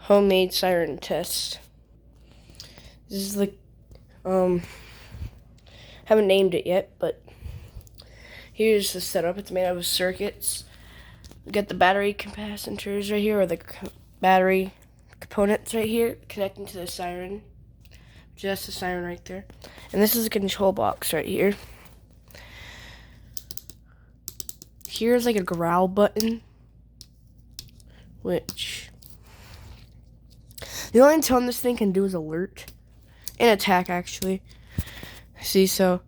homemade siren test. This is the haven't named it yet, but here's the setup. It's made out of circuits. We got the battery capacitors right here, or the battery components right here, connecting to the siren. Just the siren right there. And this is a control box right here. Here's like a growl button, which the only tone this thing can do is alert and attack, actually. See, so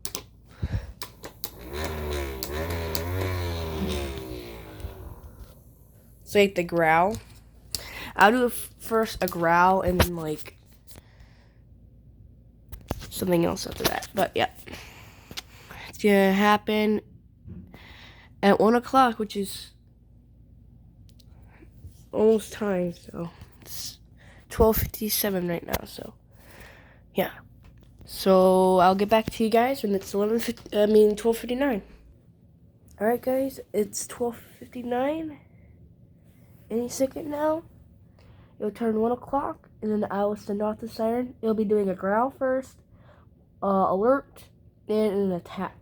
it's like the growl. I'll do first a growl and then like something else after that. But yeah, it's gonna happen at 1 o'clock, which is almost time. So it's 12:57 right now. So yeah. So I'll get back to you guys when it's 12:59. All right, guys, it's 12:59. Any second now, it'll turn 1 o'clock, and then I will send off the siren. It'll be doing a growl first, alert, and an attack.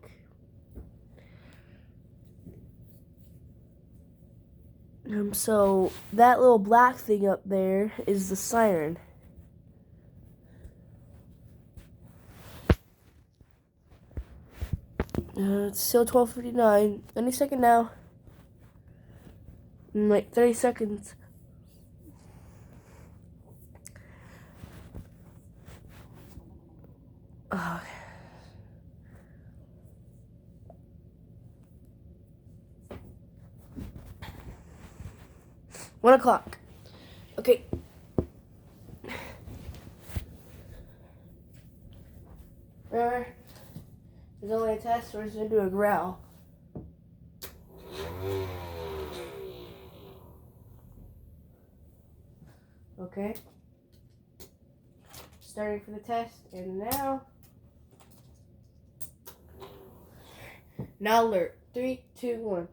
So that little black thing up there is the siren. It's still 12:59. Any second now. In like 30 seconds. Oh. 1 o'clock. Okay. Remember, there's only a test, or it's gonna do a growl. Okay. Starting for the test, and now alert. 3, 2, 1.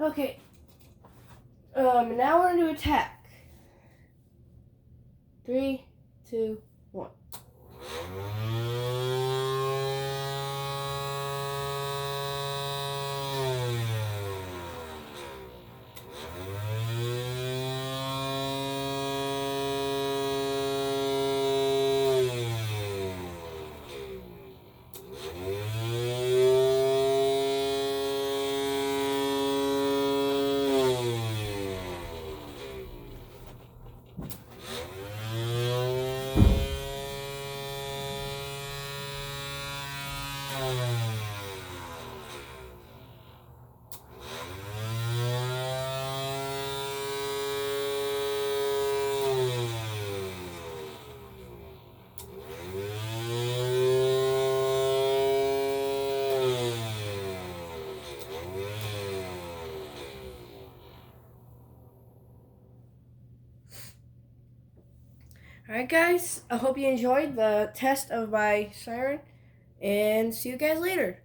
Okay. Now we're gonna do attack. 3, 2, 1. Alright, guys, I hope you enjoyed the test of my siren, and see you guys later.